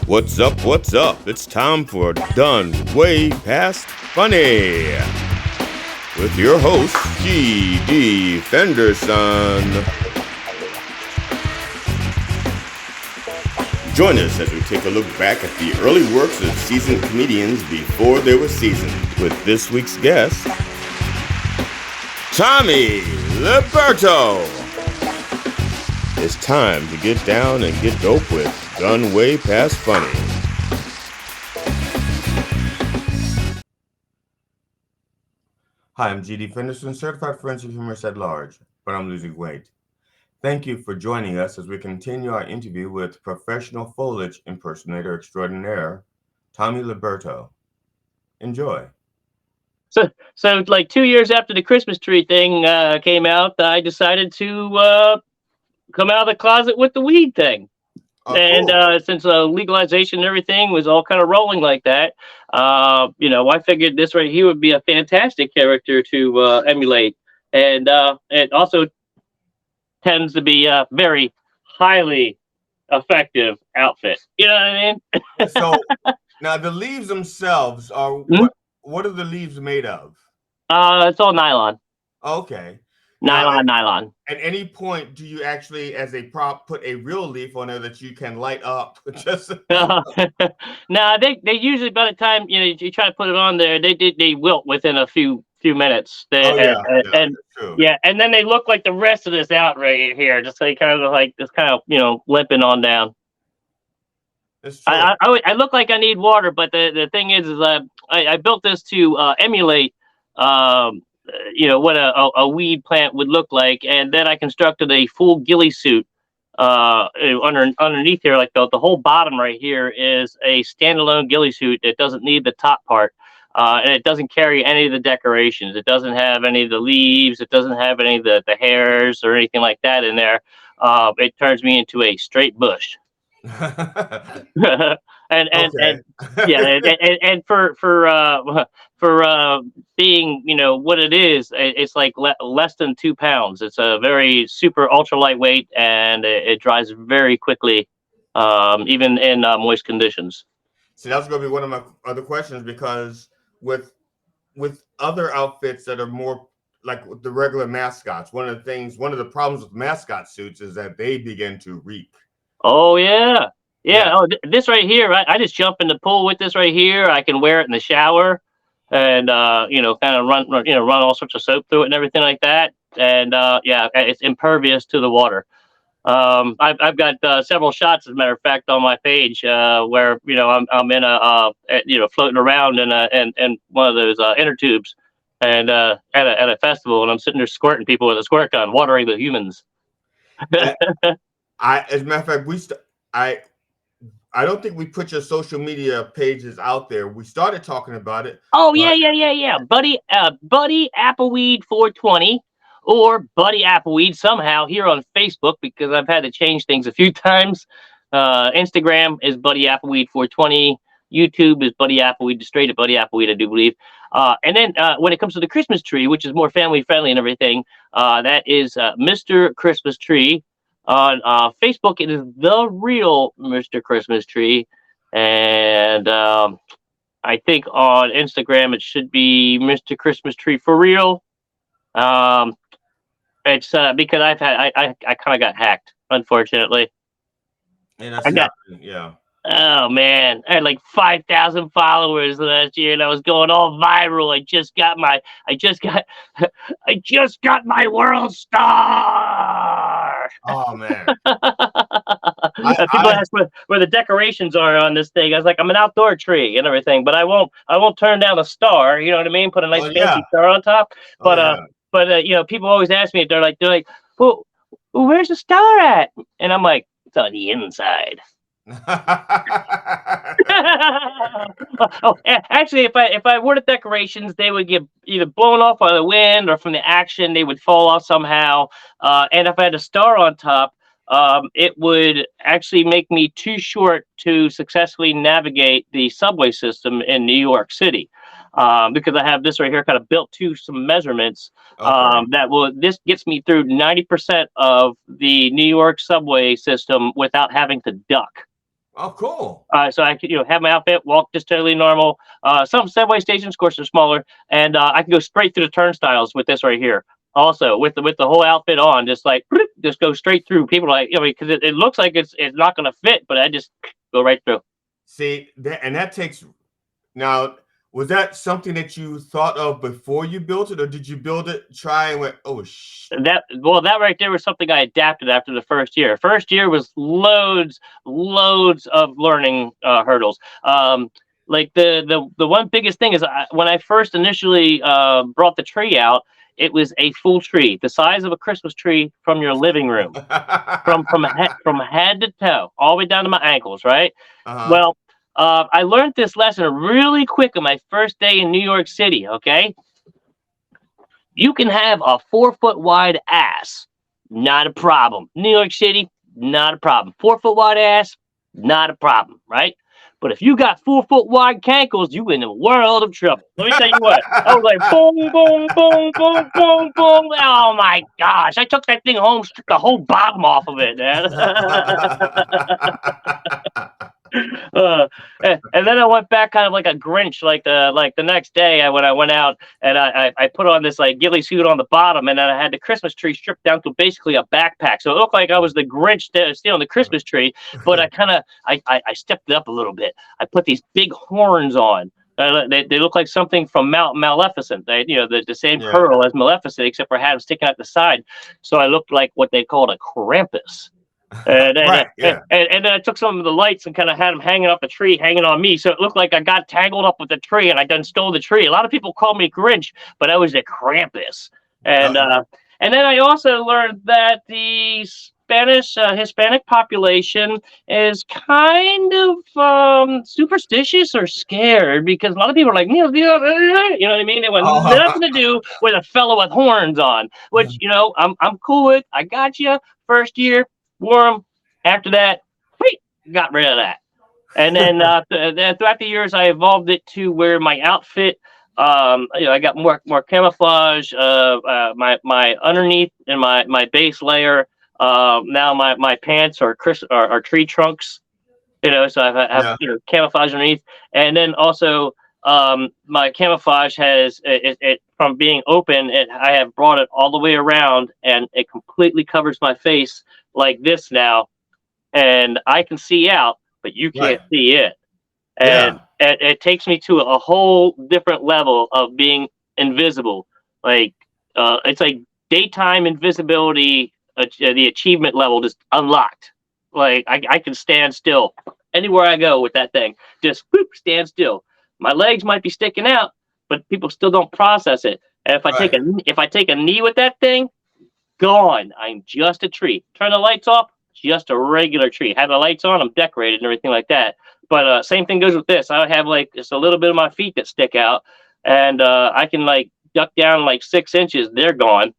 What's up? What's up? It's time for Done Way Past Funny with your host, G.D. Fenderson. Join us as we take a look back at the early works of seasoned comedians before they were seasoned with this week's guest, Tommy Liberto. It's time to get down and get dope with Done Way Past Funny. Hi, I'm G.D. Fenderson, certified forensic humorist at large, but I'm losing weight. Thank you for joining us as we continue our interview with professional foliage impersonator extraordinaire, Tommy Liberto. Enjoy. So like 2 years after the Christmas tree thing came out, I decided to come out of the closet with the weed thing. And Cool. since legalization and everything was all kind of rolling like that, I figured this right here would be a fantastic character to emulate. And it also tends to be a very highly effective outfit. You know what I mean? So now the leaves themselves are what are the leaves made of? It's all nylon. Okay. Now, Nylon. at any point, do you actually, as a prop, put a real leaf on there that you can light up? Just No, they usually by the time you try to put it on there, they wilt within a few minutes. that's true. And then they look like the rest of this out right here, just like kind of limping on down. It's true. I look like I need water, but the thing is I built this to emulate what a weed plant would look like, and then I constructed a full ghillie suit underneath here. Like the whole bottom right here is a standalone ghillie suit that doesn't need the top part, and it doesn't carry any of the decorations. It doesn't have any of the leaves. It doesn't have any of the hairs or anything like that in there. It turns me into a straight bush. and for being what it is, it's like less than 2 pounds. It's a very super ultra lightweight, and it dries very quickly, even in moist conditions. See, that's going to be one of my other questions, because with other outfits that are more like the regular mascots, one of the problems with mascot suits is that they begin to reek. Oh yeah. Oh, this right here, I just jump in the pool with this right here. I can wear it in the shower, and kind of run all sorts of soap through it and everything like that. And it's impervious to the water. I've got several shots, as a matter of fact, on my page where I'm in a floating around in one of those inner tubes, and at a festival, and I'm sitting there squirting people with a squirt gun, watering the humans. As a matter of fact, I don't think we put your social media pages out there. We started talking about it. Oh yeah. Buddy Appleweed 420 or Buddy Appleweed somehow here on Facebook, because I've had to change things a few times. Instagram is Buddy Appleweed 420. YouTube is Buddy Appleweed, straight at Buddy Appleweed, I do believe. And then when it comes to the Christmas tree, which is more family friendly and everything, that is Mr. Christmas Tree. On Facebook, it is The Real Mr. Christmas Tree. And I think on Instagram, it should be Mr. Christmas Tree for real. It's because I kind of got hacked, unfortunately. And yeah. Oh man, I had like 5,000 followers last year, and I was going all viral. I just got my world star. Oh man. People ask where the decorations are on this thing. I was like, I'm an outdoor tree and everything, but I won't turn down a star. You know what I mean? Put a nice fancy star on top. But people always ask me. They're like, well, where's the star at? And I'm like, it's on the inside. Actually, if I wore the decorations, they would get either blown off by the wind or from the action. They would fall off somehow. And if I had a star on top, it would actually make me too short to successfully navigate the subway system in New York City. Because I have this right here kind of built to some measurements. This gets me through 90% of the New York subway system without having to duck. Oh, cool. So I could, have my outfit, walk just totally normal. Some subway stations, of course, are smaller, and I can go straight through the turnstiles with this right here. Also, with the whole outfit on, just like just go straight through. People are like, because it looks like it's not going to fit, but I just go right through. See that, and that takes now. Was that something that you thought of before you built it, or did you build it, try and went, oh That right there was something I adapted after the first year. First year was loads of learning hurdles. Like the one biggest thing is when I first initially brought the tree out, it was a full tree, the size of a Christmas tree from your living room, from head to toe, all the way down to my ankles. Right. uh-huh. Well, I learned this lesson really quick on my first day in New York City. Okay, you can have a 4 foot wide ass, not a problem. New York City, not a problem. 4 foot wide ass, not a problem, right? But if you got 4 foot wide cankles, you in a world of trouble. Let me tell you what. I was like, boom, boom, boom, boom, boom, boom. Oh my gosh! I took that thing home, stripped the whole bottom off of it, man. And then I went back kind of like a Grinch, like the next day when I went out and I put on this like ghillie suit on the bottom, and then I had the Christmas tree stripped down to basically a backpack, so it looked like I was the Grinch stealing the Christmas tree. But I kind of I stepped it up a little bit. I put these big horns on. They look like something from Maleficent. The same Yeah. curl as Maleficent, except for I had them sticking out the side. So I looked like what they called a Krampus. Right. Yeah. And then I took some of the lights and kind of had them hanging off the tree, hanging on me. So it looked like I got tangled up with the tree and I done stole the tree. A lot of people call me Grinch, but I was a Krampus. And Uh, and then I also learned that the Hispanic population is kind of superstitious or scared because a lot of people are like, you know what I mean? They want oh, nothing to do with a fellow with horns on, which I'm cool with. I got you. First year, wore them. After that, got rid of that. And then throughout the years, I evolved it to where my outfit, I got more camouflage. My underneath and my base layer. Now my pants are tree trunks. So I have yeah. camouflage underneath, and then also my camouflage has it from being open. I have brought it all the way around, and it completely covers my face like this now, and I can see out, but you Right. can't see it, and Yeah. it takes me to a whole different level of being invisible. Like it's like daytime invisibility. The achievement level just unlocked. Like I can stand still anywhere I go with that thing. Just whoop, stand still. My legs might be sticking out, but people still don't process it. And Right. if I take a knee with that thing, gone. I'm just a tree. Turn the lights off, just a regular tree. Have the lights on, I'm decorated and everything like that. But same thing goes with this. I have like just a little bit of my feet that stick out, and I can like duck down like 6 inches. They're gone.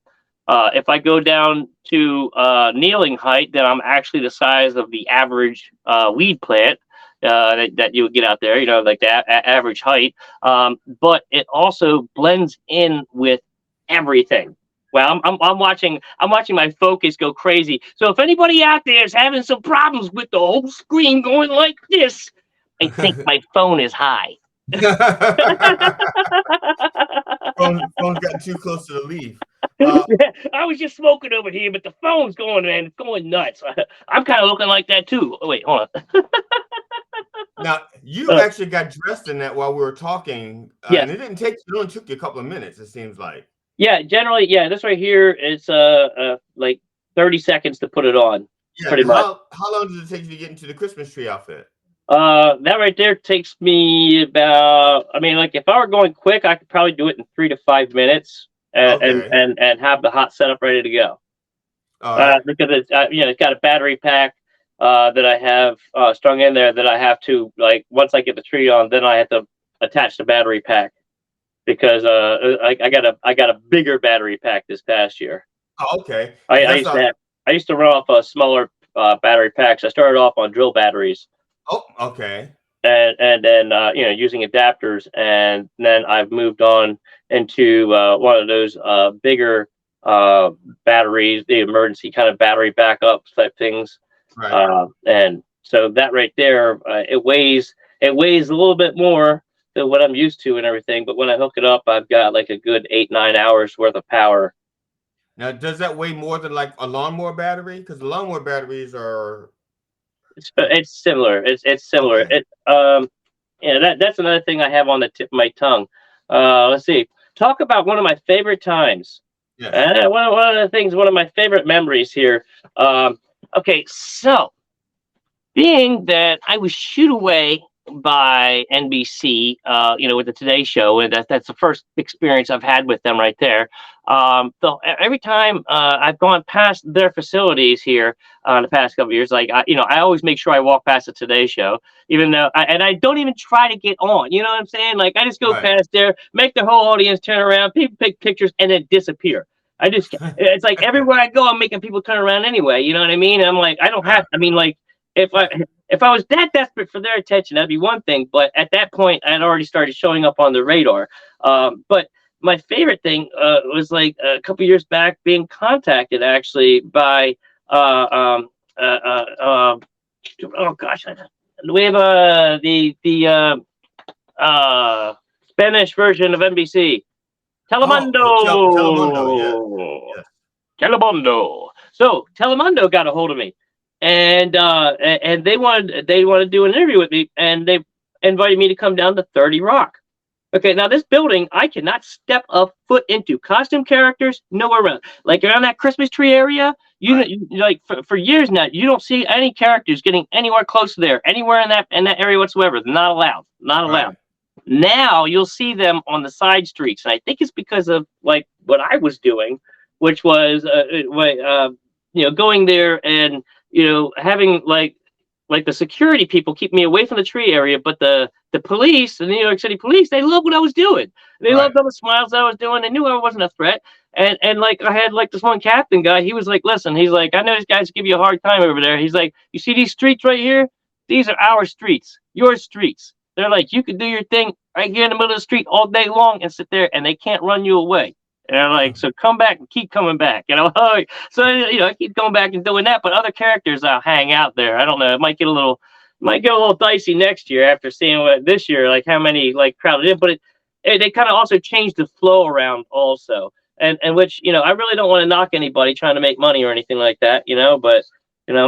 If I go down to kneeling height, then I'm actually the size of the average weed plant that you would get out there, like the average height. But it also blends in with everything. Well, I'm watching my focus go crazy. So if anybody out there is having some problems with the whole screen going like this, I think my phone is high. Phone's gotten too close to the leaf. I was just smoking over here, but the phone's going, man. It's going nuts. I'm kind of looking like that too. Oh, wait, hold on. Now you actually got dressed in that while we were talking, and Yes. it only took you a couple of minutes. It seems like. Yeah, generally, yeah, this right here is like 30 seconds to put it on, Yeah. pretty much. How long does it take you to get into the Christmas tree outfit? That right there takes me about, I mean, like if I were going quick, I could probably do it in 3 to 5 minutes Okay. and have the hot setup ready to go. All right. Because it's got a battery pack that I have strung in there that I have to, like, once I get the tree on, then I have to attach the battery pack because I got a bigger battery pack this past year. Oh, okay. I, Because I I used to saw. have I used to run off smaller battery packs. I started off on drill batteries Oh, okay. and then using adapters, and then I've moved on into one of those bigger batteries, the emergency kind of battery backup type things, Right. and So that right there, it weighs a little bit more than what I'm used to and everything. But when I hook it up, I've got like a good 8 9 hours worth of power. Now, does that weigh more than like a lawnmower battery? Because the lawnmower batteries are It's similar. It's similar. okay. Yeah, that's another thing I have on the tip of my tongue. Let's see. Talk about one of my favorite times. Yes. One of the things, one of my favorite memories here. Okay, so being that I was shooed away by NBC, with the Today Show, and that's the first experience I've had with them right there. Every time I've gone past their facilities here the past couple of years, like I always make sure I walk past the Today Show, even though, and I don't even try to get on. You know what I'm saying? Like I just go Right. past there, make the whole audience turn around, people take pictures, and then disappear. It's like everywhere I go, I'm making people turn around anyway. You know what I mean? And I'm like, I don't have. I mean, like if I if I was that desperate for their attention, that'd be one thing. But at that point, I had already started showing up on the radar. But my favorite thing was like a couple years back being contacted actually by oh gosh, we have the Spanish version of NBC, Telemundo. Yeah. Telemundo. Yes. Telemundo. So Telemundo got a hold of me, and they wanted to do an interview with me, and they invited me to come down to 30 Rock. Okay, now this building I cannot step a foot into. Costume characters nowhere around. Like around that Christmas tree area, Right. like for years now, you don't see any characters getting anywhere close to there, anywhere in that area whatsoever. They're not allowed. Not allowed. Right. Now you'll see them on the side streets, and I think it's because of like what I was doing, which was going there and having like the security people keep me away from the tree area, but the police, the New York City police, they loved what I was doing. They Right. loved all the smiles I was doing. They knew I wasn't a threat. And like I had like this one captain guy, he was like, listen, he's like, I know these guys give you a hard time over there. He's like, you see these streets right here? These are our streets, your streets. They're like, you can do your thing right here in the middle of the street all day long and sit there, and they can't run you away. And they're like, so come back and keep coming back. So I keep going back and doing that. But other characters I'll hang out there. I don't know. It might get a little dicey next year after seeing what this year, like how many like crowded in. But they kind of also changed the flow around also, and which I really don't want to knock anybody trying to make money or anything like that. But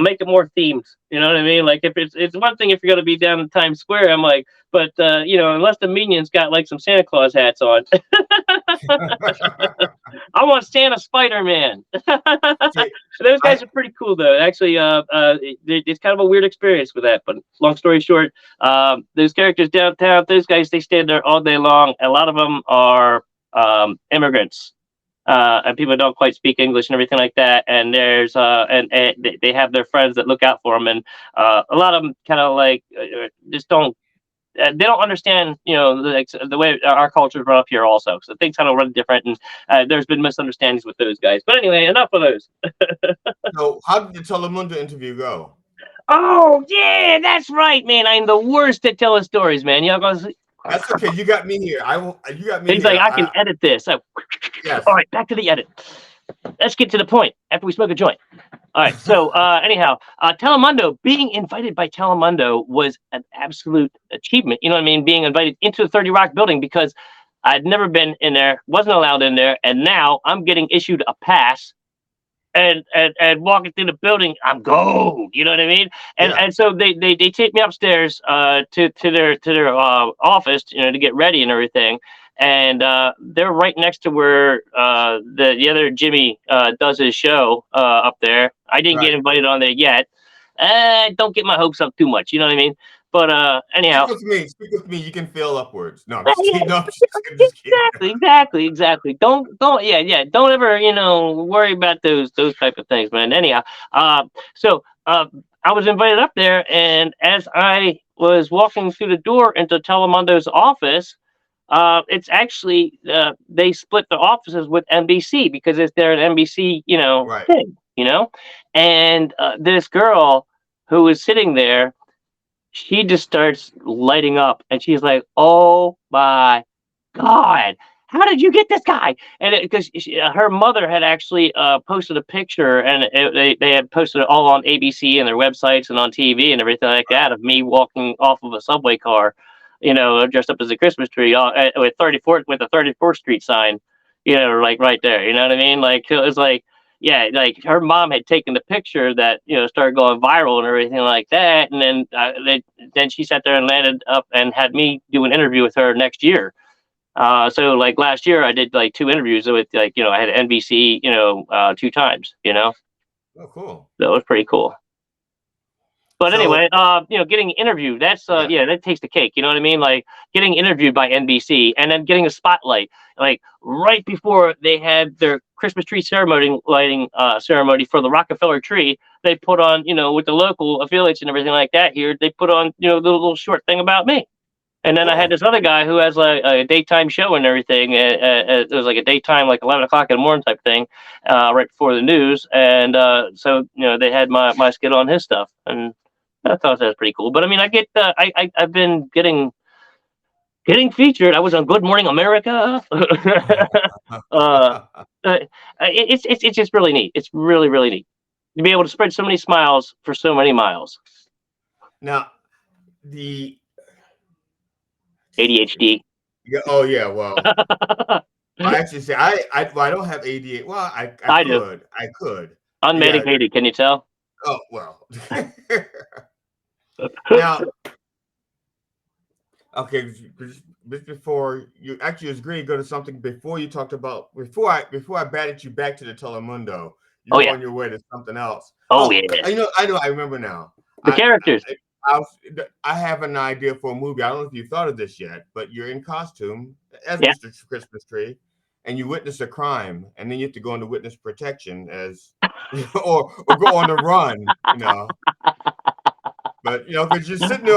make it more themed. You know what I mean? Like if it's one thing if you're gonna be down in Times Square, I'm like, but unless the minions got like some Santa Claus hats on, I want Santa Spider Man. See, Those I guys are pretty cool though. Actually, it's kind of a weird experience with that. But long story short, those characters downtown, those guys, they stand there all day long. A lot of them are immigrants and people don't quite speak English and everything like that. And there's and they have their friends that look out for them, and a lot of them kind of like just don't. They don't understand, like the way our culture is run up here, also. So things kind of run different, and there's been misunderstandings with those guys. But anyway, enough of those. so how did the Telemundo interview go? Oh yeah, that's right, man. I'm the worst at telling stories, man. That's okay. You got me here. I will. You got me He's here. like, I can edit this. All Yes. right, back to the edit. Let's get to the point after we smoke a joint. All right. So anyhow, Telemundo, being invited by Telemundo was an absolute achievement. You know what I mean? Being invited into the 30 Rock building because I'd never been in there, wasn't allowed in there, and now I'm getting issued a pass and walking through the building, I'm gold. You know what I mean? And Yeah. and so they take me upstairs to their office, to get ready and everything. And they're right next to where the other Jimmy does his show up there. I didn't get Right. invited on there yet. Don't get my hopes up too much. You know what I mean? But Speak anyhow, with me. Speak with me. You can fail upwards. No, I'm yeah, just yeah, kidding. No, I'm just kidding. Just kidding. exactly. Don't, yeah, yeah. Don't ever, worry about those type of things, man. Anyhow, so I was invited up there, and as I was walking through the door into Telemundo's office, it's actually they split the offices with NBC because it's their NBC, Right. thing, and this girl who was sitting there, she just starts lighting up, and she's like, "Oh my God, how did you get this guy? And because her mother had actually posted a picture, and they had posted it all on ABC and their websites and on TV and everything like that of me walking off of a subway car, dressed up as a Christmas tree with 34th with a 34th Street sign, like right there. You know what I mean? Like it was like. Yeah, like her mom had taken the picture that started going viral and everything like that, and then she sat there and landed up and had me do an interview with her next year. So like last year, I did like 2 interviews with I had NBC, 2 times, Oh, cool. so it was pretty cool. But So anyway, getting interviewed, that's yeah. that takes the cake. You know what I mean? Like getting interviewed by NBC and then getting a spotlight, like right before they had their Christmas tree ceremony lighting ceremony for the Rockefeller tree. They put on, with the local affiliates and everything like that here. They put on, the little short thing about me. And then I had Cool. this other guy who has a daytime show and everything. It was like a daytime, like 11 o'clock in the morning type thing, right before the news. And so they had my skit on his stuff, and I thought that was pretty cool. But I mean, I get I've been getting featured. I was on Good Morning America. uh, it's just really neat. It's really really neat to be able to spread so many smiles for so many miles. Now, the ADHD. yeah, oh yeah, well, I actually say well, I don't have ADHD. Well, I I do. could. Yeah. Unmedicated. Can you tell? Oh well. Now, okay, just before you actually was great. Go to something before you talked about before I batted you back to the Telemundo. You Oh were yeah. on your way to something else. Oh Oh, yeah. I remember now. The I characters. I have an idea for a movie. I don't know if you've thought of this yet, but you're in costume as Yeah. Mr. Christmas Tree, and you witness a crime, and then you have to go into witness protection as, or go on the run. But because you're sitting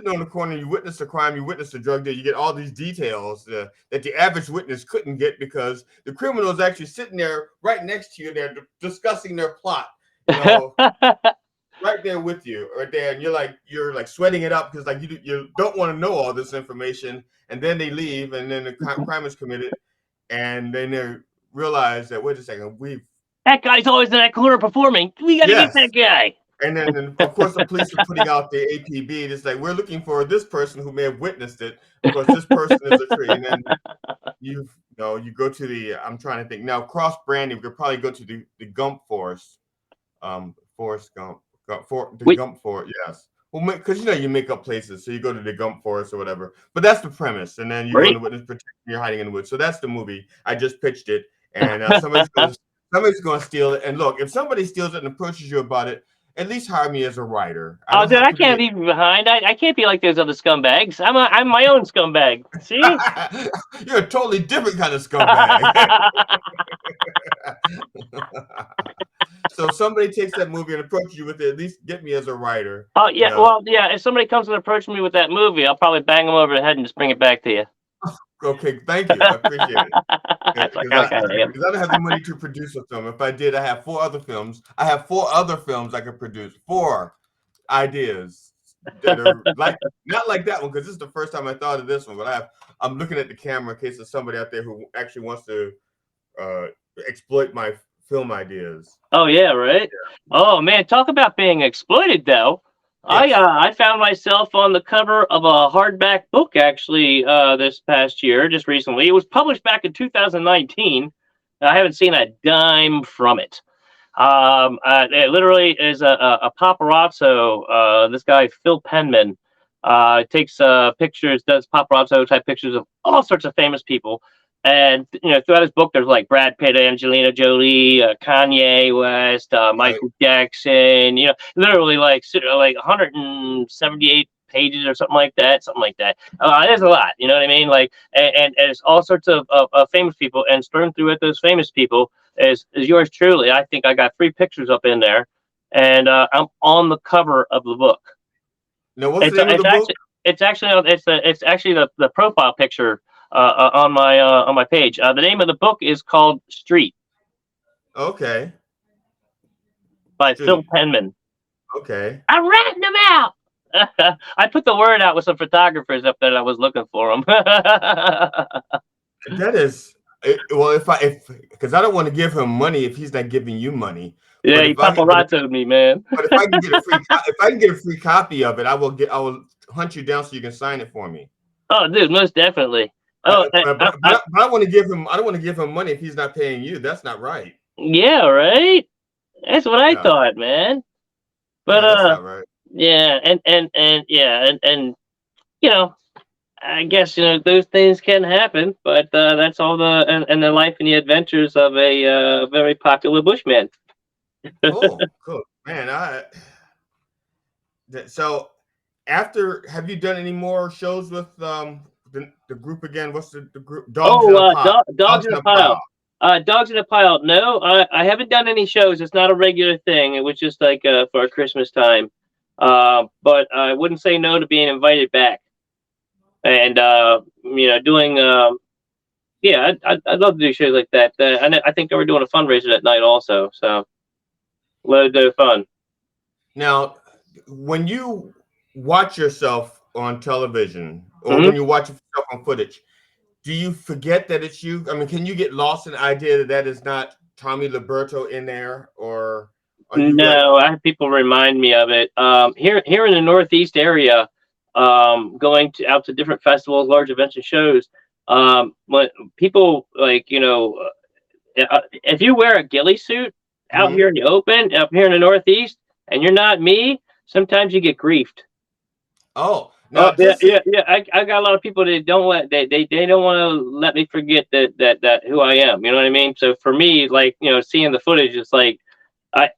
on the corner, you witness a crime, you witness a drug deal, you get all these details that the average witness couldn't get because the criminal is actually sitting there right next to you. They're discussing their plot, right there with you, right there, and you're like sweating it up because like you don't want to know all this information, and then they leave, and then the crime is committed, and then they realize that wait a second, That guy's always in that corner performing. We got to get that yes. guy. And then, of course, the police are putting out the APB. It's like, we're looking for this person who may have witnessed it. Of course, this person is a tree. And then you go to I'm trying to think. Now, cross branding, we could probably go to the Gump Forest. Forest Gump. We, Gump Forest, yes. Well, because, you make up places. So you go to the Gump Forest or whatever. But that's the premise. And then you go right. into witness protection, you're hiding in the woods. So that's the movie. I just pitched it. And somebody's going to steal it. And look, if somebody steals it and approaches you about it, at least hire me as a writer. I Oh, don't dude, have I to be. can't leave you behind. I can't be like those other scumbags. I'm my own scumbag. See? You're a totally different kind of scumbag. So if somebody takes that movie and approaches you with it, at least get me as a writer. Oh yeah. Well, yeah. If somebody comes and approaches me with that movie, I'll probably bang them over the head and just bring it back to you. Okay, thank you. I appreciate it. That's Because kind of guy I am. I don't have the money to produce a film. If I did, I have 4 other films. I have 4 other films I could produce. 4 ideas that are not like that one, because this is the first time I thought of this one. But I'm looking at the camera in case there's somebody out there who actually wants to exploit my film ideas. Oh yeah, right. Yeah. Oh man, talk about being exploited though. Yes. I found myself on the cover of a hardback book actually this past year, just recently. It was published back in 2019. I haven't seen a dime from it. It literally is a paparazzo. This guy Phil Penman takes pictures, does paparazzo type pictures of all sorts of famous people. And throughout his book, there's like Brad Pitt, Angelina Jolie, Kanye West, Michael Jackson. Literally like 178 pages or something like that. There's a lot. You know what I mean? Like, and it's all sorts of famous people. And strewn through it, those famous people is yours truly. I think I got 3 pictures up in there, and I'm on the cover of the book. Now, what's the name of the book? It's actually the profile picture on my page. The name of the book is called Street. Okay. By Phil Penman. Okay. I'm ratting them out. I put the word out with some photographers up there that I was looking for them. That is well. If because I don't want to give him money if he's not giving you money. Yeah, But you if I but paparazzoed me, man. if I can get a if I can get a free copy of it, I will hunt you down so you can sign it for me. Oh, dude, most definitely. Oh, But I want to give him. I don't want to give him money if he's not paying you. That's not right. yeah, right. That's what I Yeah, thought, man. But yeah, that's not right. yeah, and yeah, and you know, I guess those things can happen, but that's all and the life and the adventures of a very popular bushman. Cool, cool, man. So after have you done any more shows with the group again? What's the group? Dogs in Oh, a pile. dogs Dogs in in a a pile. pile. Dogs in a pile. No, I haven't done any shows. It's not a regular thing. It was just like for Christmas time. But I wouldn't say no to being invited back. And doing yeah, I'd love to do shows like that. I think they were doing a fundraiser that night also. So loads of fun. Now, when you watch yourself on television or Hmm. when you watch yourself on footage, do you forget that it's you? I mean, can you get lost in the idea that that is not Tommy Liberto in there, or are you like, No, I have people remind me of it. Here in the Northeast area, going to out to different festivals, large events, and shows. When people like if you wear a ghillie suit out hmm? here in the open, up here in the Northeast, and you're not me, sometimes you get griefed. Oh, Oh now yeah, this is yeah, yeah. I got a lot of people that don't let they don't want to let me forget that who I am. You know what I mean? So for me, like seeing the footage, it's like I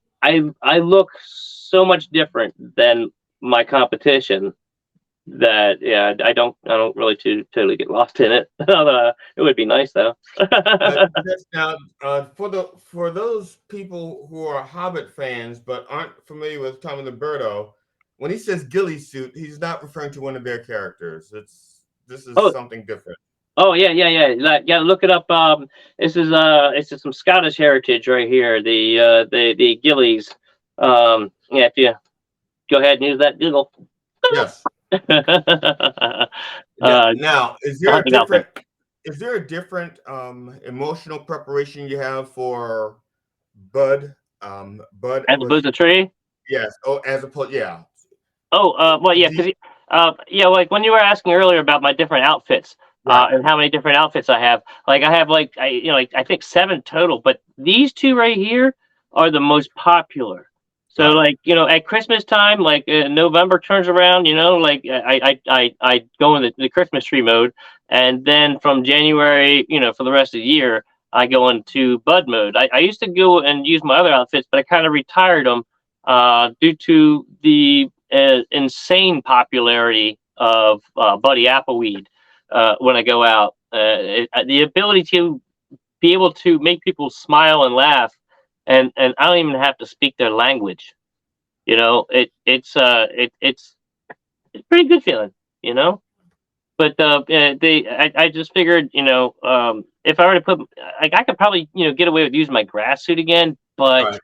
I look so much different than my competition that yeah I don't really totally get lost in it. It would be nice though. this now for those people who are Hobbit fans but aren't familiar with Tommy Liberto. When he says ghillie suit, he's not referring to one of their characters. This is Oh, something different. yeah. Yeah, look it up. This is some Scottish heritage right here. The Gillies. Yeah, if you go ahead and use that Google. Yes. Yeah. uh, Now, hunting outfit. is there a different emotional preparation you have for Bud? Bud As was opposed to tree. yes. Oh, as opposed, yeah. Oh, well, yeah, Do you- because yeah, like when you were asking earlier about my different outfits, right. and how many different outfits I have. Like I have like like I think seven total, but these two right here are the most popular. So Right. like at Christmas time, like November turns around, like I go in the Christmas tree mode, and then from January, for the rest of the year, I go into bud mode. I used to go and use my other outfits, but I kind of retired them due to the insane popularity of Buddy Appleweed when I go out. The ability to be able to make people smile and laugh, and I don't even have to speak their language. It's a pretty good feeling. You know. But I just figured, if I were to put, like, I could probably, get away with using my grass suit again, but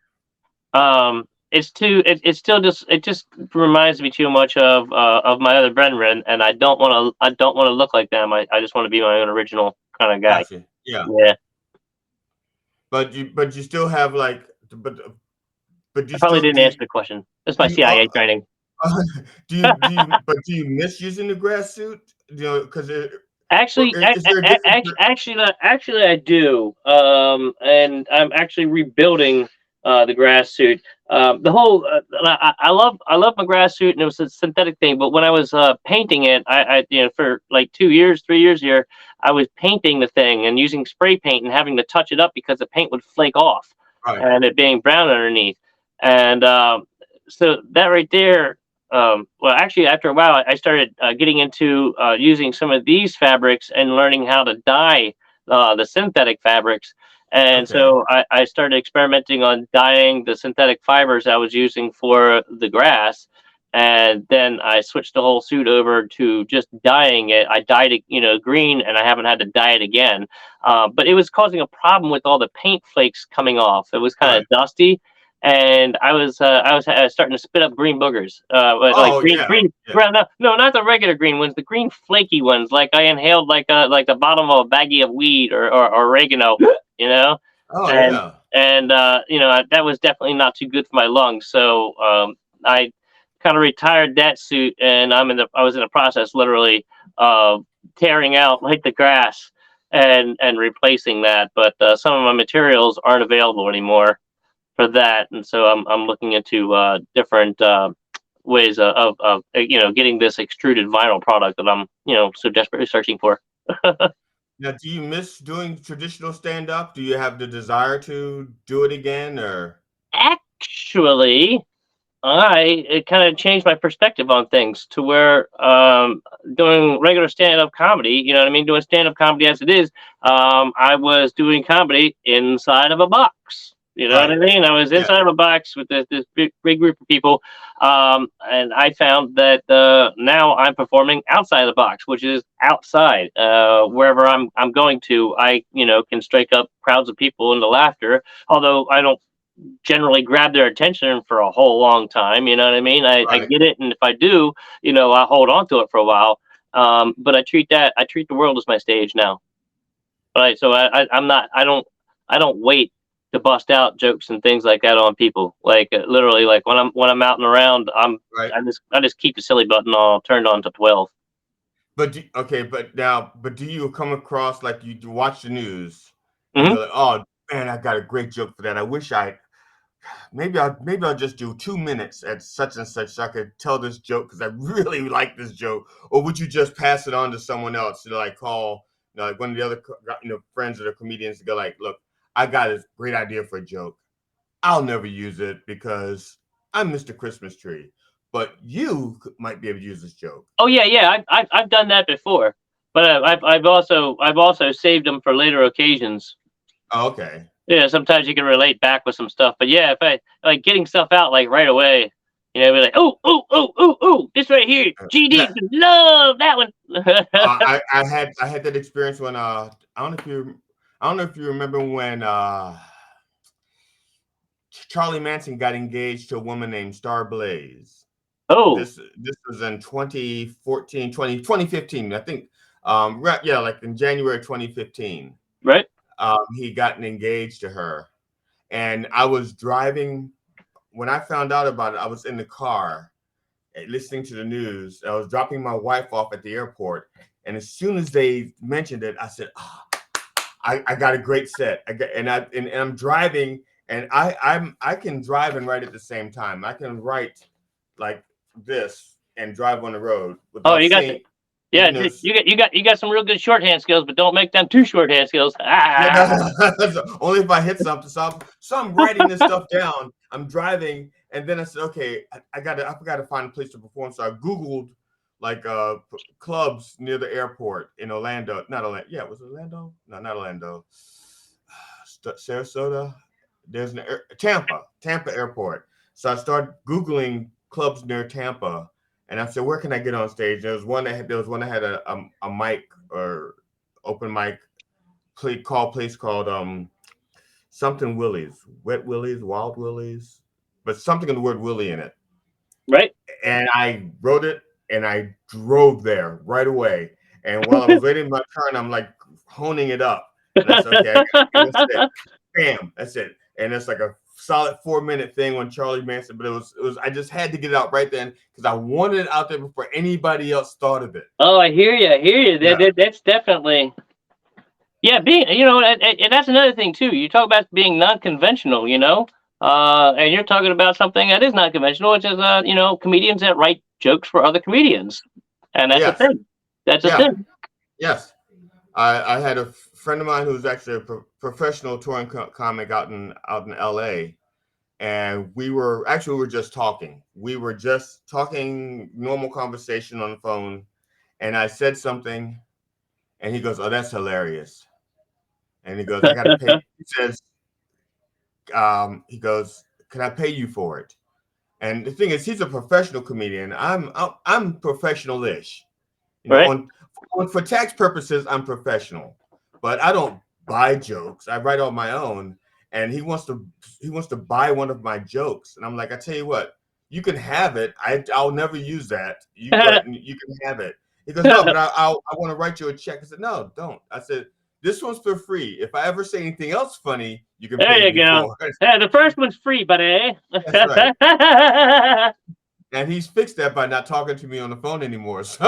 Right. it's too it still just reminds me too much of my other brethren, and I don't want to look like them. I just want to be my own original kind of guy. Gotcha. Yeah. Yeah. But you still have like but you I probably still didn't answer the question. That's do my you CIA training. do you miss using the grass suit? You know, because Actually, is there a difference? actually, I do. And I'm actually rebuilding the grass suit. The whole I love my grass suit, and it was a synthetic thing. But when I was painting it, I for like 2 years, 3 years here, I was painting the thing and using spray paint and having to touch it up because the paint would flake off, Right. and it being brown underneath. And so that right there, well, actually, after a while, I started getting into using some of these fabrics and learning how to dye the synthetic fabrics. And Okay. so I started experimenting on dyeing the synthetic fibers I was using for the grass. And then I switched the whole suit over to just dyeing it. I dyed it, green, and I haven't had to dye it again. But it was causing a problem with all the paint flakes coming off. It was kind of Right. dusty. and I was starting to spit up green boogers, like Oh green yeah, green. yeah. Well, no, no, not the regular green ones, the green flaky ones. Like I inhaled like the bottom of a baggie of weed or oregano, you know, Oh and yeah. that was definitely not too good for my lungs. So I kind of retired that suit, and I was in the process literally of tearing out like the grass and replacing that. But some of my materials aren't available anymore for that, and so I'm looking into different ways of getting this extruded vinyl product that I'm so desperately searching for. Now, do you miss doing traditional stand up? Do you have the desire to do it again, or? Actually, I it kind of changed my perspective on things to where doing regular stand-up comedy, you know what I mean, doing stand-up comedy as it is, I was doing comedy inside of a box. You know what I Right. mean? I was Yeah. inside of a box with this big group of people, and I found that now I'm performing outside the box, which is outside. Wherever I'm going to, I can strike up crowds of people into laughter. Although I don't generally grab their attention for a whole long time. You know what I mean? I Right. get it, and if I do, I hold on to it for a while. But I treat the world as my stage now. Right? So I'm not I don't wait to bust out jokes and things like that on people. Like literally, like when I'm out and around, Right. I just keep the silly button on turned on to 12. Okay, but do you come across like you watch the news and Hmm. you're like, oh man, I got a great joke for that. I wish I maybe I'll just do 2 minutes at such and such so I could tell this joke because I really like this joke. Or would you just pass it on to someone else to like call, like one of the other friends that are comedians to go like, look, I got this great idea for a joke. I'll never use it because I'm Mr. Christmas Tree, but you might be able to use this joke. Oh yeah, yeah. I've done that before, but I've also saved them for later occasions. Oh, okay. Yeah, sometimes you can relate back with some stuff, but yeah, if I like getting stuff out like right away, be like, oh, this right here, GD Yeah, would love that one. I had that experience when I don't know if you remember when Charlie Manson got engaged to a woman named Star Blaze. Oh, This was in 2014, 2015, I think. Right, yeah, like in January 2015. right, He gotten engaged to her, and I was driving when I found out about it. I was in the car listening to the news. I was dropping my wife off at the airport, and as soon as they mentioned it, I said, "Ah, I got a great set." And I'm driving, and I can drive and write at the same time. I can write like this and drive on the road oh, without you got seeing, yeah, you know. you got some real good shorthand skills, but don't make them too shorthand skills. Yeah, Ah, that's only if I hit something. So I'm writing this stuff down. I'm driving, and then I said, okay, I forgot to find a place to perform. So I Googled like clubs near the airport in Orlando. Not Orlando. Yeah, was it Orlando? No, not Orlando. Sarasota. There's Tampa Airport. So I started Googling clubs near Tampa, and I said, where can I get on stage? There was one that had a mic or open mic place called something Willies, Wet Willies, Wild Willies, but something in the word Willie in it. right. And I wrote it and I drove there right away. And while I was waiting my turn, I'm like honing it up. And I said, okay, and that's it. Bam, that's it. And it's like a solid 4 minute thing on Charlie Manson, but it was I just had to get it out right then because I wanted it out there before anybody else thought of it. Oh, I hear you. I hear you. Yeah. That's definitely. Yeah, being and that's another thing too. You talk about being non-conventional, and you're talking about something that is non-conventional, which is comedians that write jokes for other comedians, and that's a Yes. thing. That's a Yeah. thing, Yes. I had a friend of mine who's actually a professional touring comic out in LA, and we were just talking. We were just talking normal conversation on the phone, and I said something, and he goes, "Oh, that's hilarious," and he goes, "I got to pay." He says, "He goes, can I pay you for it?" And the thing is, he's a professional comedian. I'm professional-ish. right? For tax purposes, I'm professional, but I don't buy jokes. I write on my own. and he wants to buy one of my jokes, and I'm like, I tell you what, you can have it. I'll never use that. You can have it. He goes, no, but I want to write you a check. I said, no, don't. I said, this one's for free. If I ever say anything else funny, you can There pay you me go. for it. Yeah, the first one's free, buddy. That's right. And he's fixed that by not talking to me on the phone anymore. So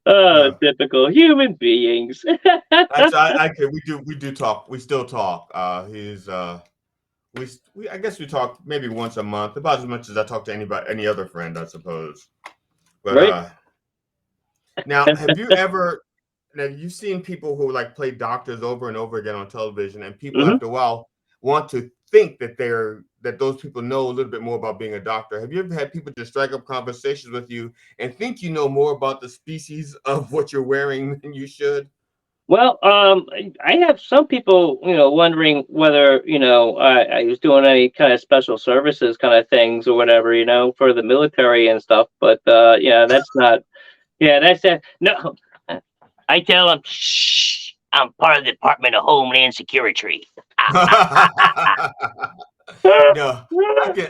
Oh, uh, typical human beings. I could we do talk. We still talk. He's I guess we talk maybe once a month, about as much as I talk to any other friend, I suppose. But Right? now, have you seen people who like play doctors over and over again on television, and people Hmm. after a while want to think that those people know a little bit more about being a doctor? Have you ever had people just strike up conversations with you and think you know more about the species of what you're wearing than you should? Well, I have some people, wondering whether, I was doing any kind of special services kind of things or whatever, for the military and stuff. But yeah, that's not. Yeah, that's that. No, I tell them, shh, I'm part of the Department of Homeland Security. No,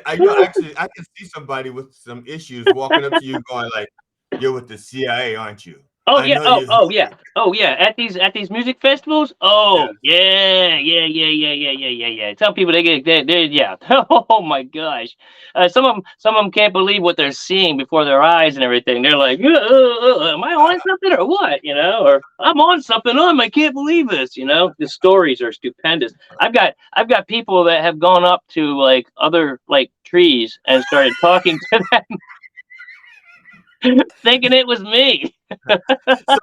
I know actually I can see somebody with some issues walking up to you going like, "You're with the CIA, aren't you? Oh I yeah. know Oh you." oh yeah. Oh yeah. At these music festivals. Yeah. Oh yeah. Yeah yeah yeah yeah yeah yeah yeah. Some people they yeah. Oh my gosh. Some of them can't believe what they're seeing before their eyes and everything. They're like, am I on something or what? Or I'm on something. Oh, I can't believe this. The stories are stupendous. I've got people that have gone up to like other like trees and started talking to them, thinking it was me. Some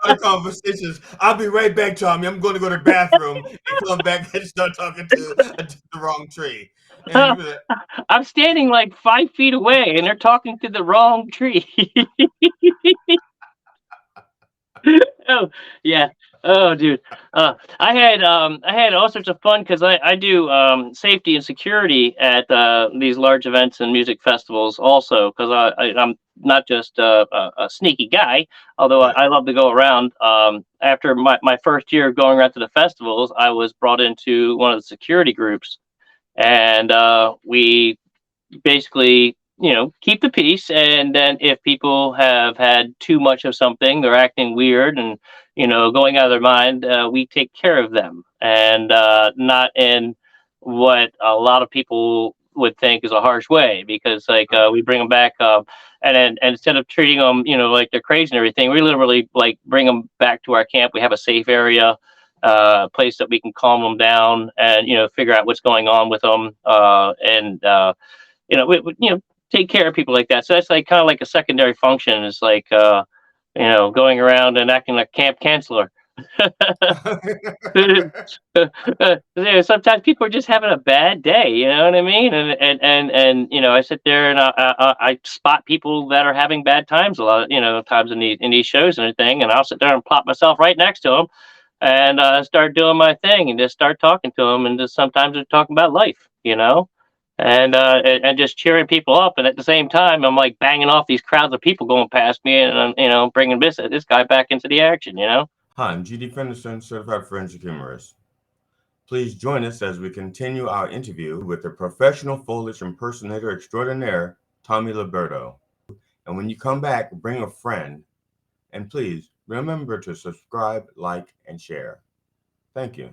of the conversations, I'll be right back, Tommy. I'm going to go to the bathroom and come back and start talking to the wrong tree. And you be like, I'm standing like 5 feet away, and they're talking to the wrong tree. Oh yeah. Oh dude. I had all sorts of fun because I do safety and security at these large events and music festivals also because I'm not just a sneaky guy, although I, right. I love to go around. After my first year of going around to the festivals, I was brought into one of the security groups, and we basically keep the peace, and then if people have had too much of something, they're acting weird and going out of their mind, we take care of them, and not in what a lot of people would think is a harsh way, because like Right. we bring them back, and instead of treating them like they're crazy and everything, we literally like bring them back to our camp. We have a safe area, place that we can calm them down and figure out what's going on with them, and we take care of people like that. So that's like kind of like a secondary function. It's like going around and acting like camp counselor. Sometimes people are just having a bad day, you know what I mean? And I sit there and I spot people that are having bad times a lot of times in these shows and everything, and I'll sit there and plop myself right next to them and start doing my thing and just start talking to them, and just sometimes they're talking about life, and just cheering people up, and at the same time I'm like banging off these crowds of people going past me, and bringing this guy back into the action. Hi, I'm GD Fenderson, certified forensic humorist. Please join us as we continue our interview with the professional foliage impersonator extraordinaire, Tommy Liberto. And when you come back, bring a friend. And please remember to subscribe, like, and share. Thank you.